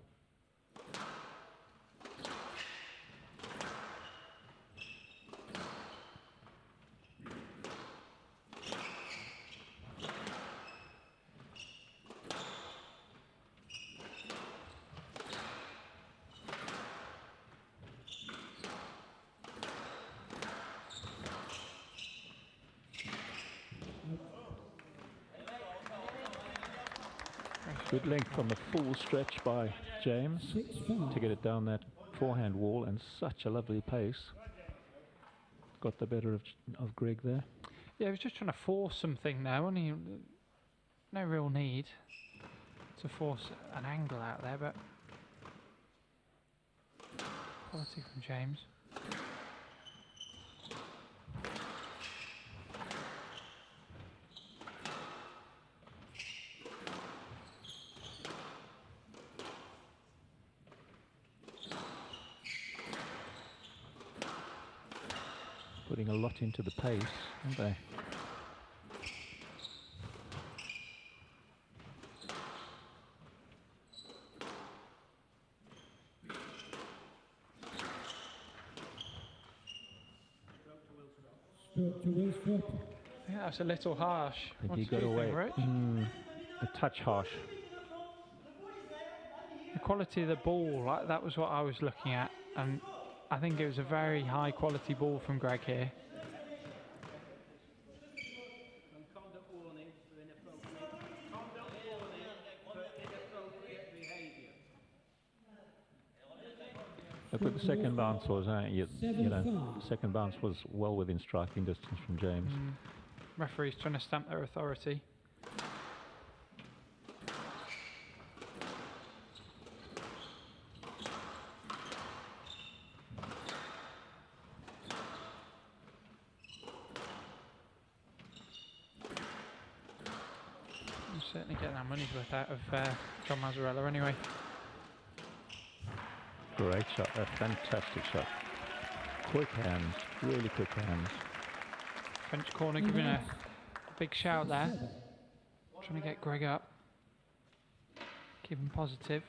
Good length on the full stretch by James
6-5.
to get it down that forehand wall, and such a lovely pace. Got the better of Greg there.
Yeah, he was just trying to force something there, wasn't he? No real need to force an angle out there, but quality from James.
Putting a lot into the pace, aren't they?
to Willstrop.
Yeah, that's a little harsh.
I
What
think he
do
got
you
away.
think, Rich?
A touch harsh.
The quality of the ball, that was what I was looking at, and I think it was a very high quality ball from Greg here.
Look what the second bounce was. You know, the second bounce was well within striking distance from James.
Referees trying to stamp their authority. I'm certainly getting our money's worth out of John Mazzarella anyway.
Great shot, a fantastic shot. Quick hands, really quick hands.
French corner giving a big shout there. Trying to get Greg up. Keep him positive.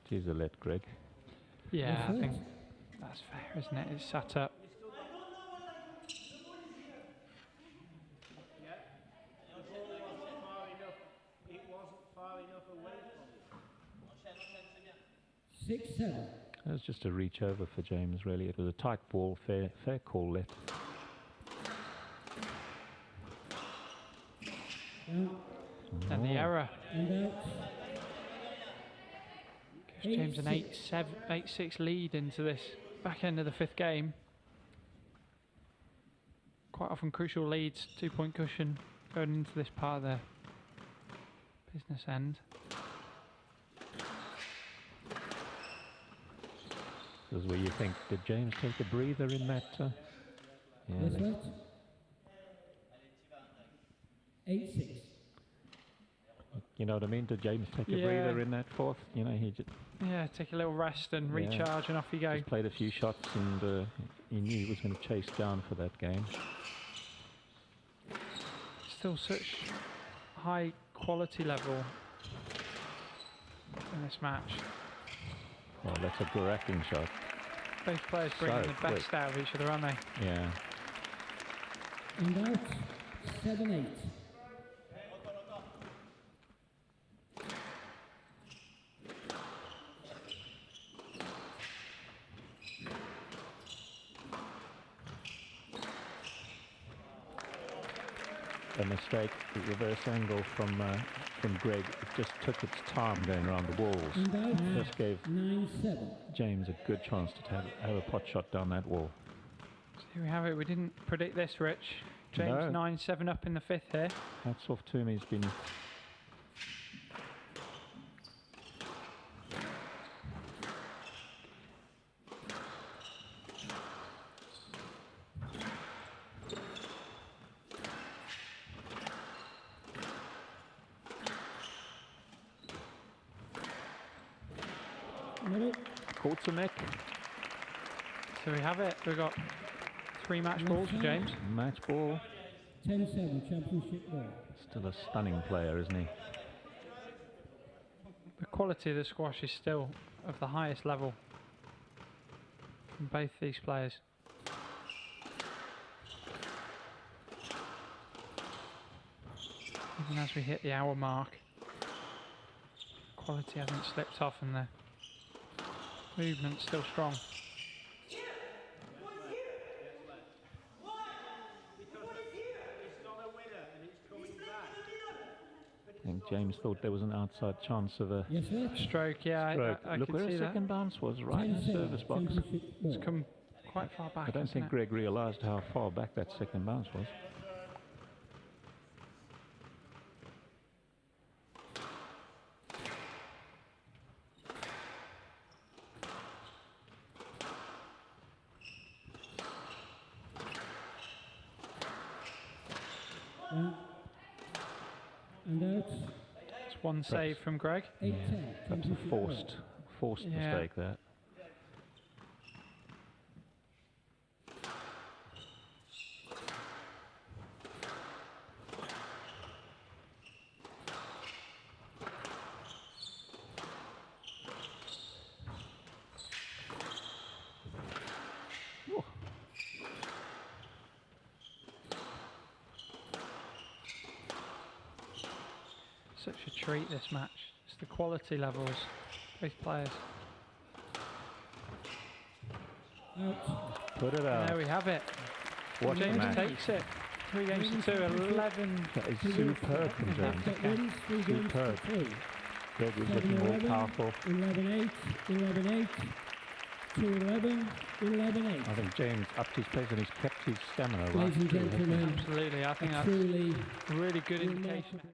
He's a let, Greg.
Yeah, I think that's fair, isn't it? It's sat up.
It wasn't far enough away from you. 6-7.
That was just a reach over for James, really. It was a tight ball, fair call let.
And the error.
And out.
Gives James an 8-6 lead into this back end of the fifth game. Quite often crucial leads, 2-point cushion going into this part of the business end.
This is where you think, did James take a breather in that? Yeah.
That's right. 8-6.
You know what I mean? Did James take a breather in that fourth? You know, he just
Take a little rest and recharge and off you go.
just played a few shots and he knew he was going to chase down for that game.
Still such high quality level in this match.
Well, that's a cracking shot.
Both players bringing
So
the best
quick.
out of each other, aren't they?
Yeah.
And out. 7-8.
A mistake, the reverse angle from Greg. It just took its time going around the walls.
And out.
Just gave
9-7.
James a good chance to have a pot shot down that wall.
So here we have it. We didn't predict this, Rich. James
No.
9-7 up in the fifth here.
Hats off to him. He's been caught some neck.
So we have it. We've got 3 match balls for James.
Match ball.
10-7 championship ball.
Still a stunning player, isn't he?
The quality of the squash is still of the highest level from both these players. Even as we hit the hour mark, quality hasn't slipped off and the movement's still strong.
I think James thought there was an outside chance of a
Yes, sir.
Stroke, yeah,
stroke.
I
Look
can
where
see
a
that.
second bounce was, right in the
10-7
service box.
championship ball.
It's come quite far back.
I don't
hasn't
think
it?
Greg realised how far back that second bounce was.
And out.
It's one save from Greg.
8-10.
That's a forced
Yeah.
mistake there.
Such a treat, this match. It's the quality levels, both players.
Out.
Put it out.
There we have it.
What a
James
match.
takes it. 3 games to 2, 11.
That is superb from James.
That wins 3 games
Superb.
to 2.
Greg is looking more
7-11,
powerful.
11-8, 11-8, 2-11, 11-8.
I think James upped his pace and he's kept his stamina right
Ladies and
through.
gentlemen,
Absolutely, I think
a
that's
truly
a really good
remarkable
indication.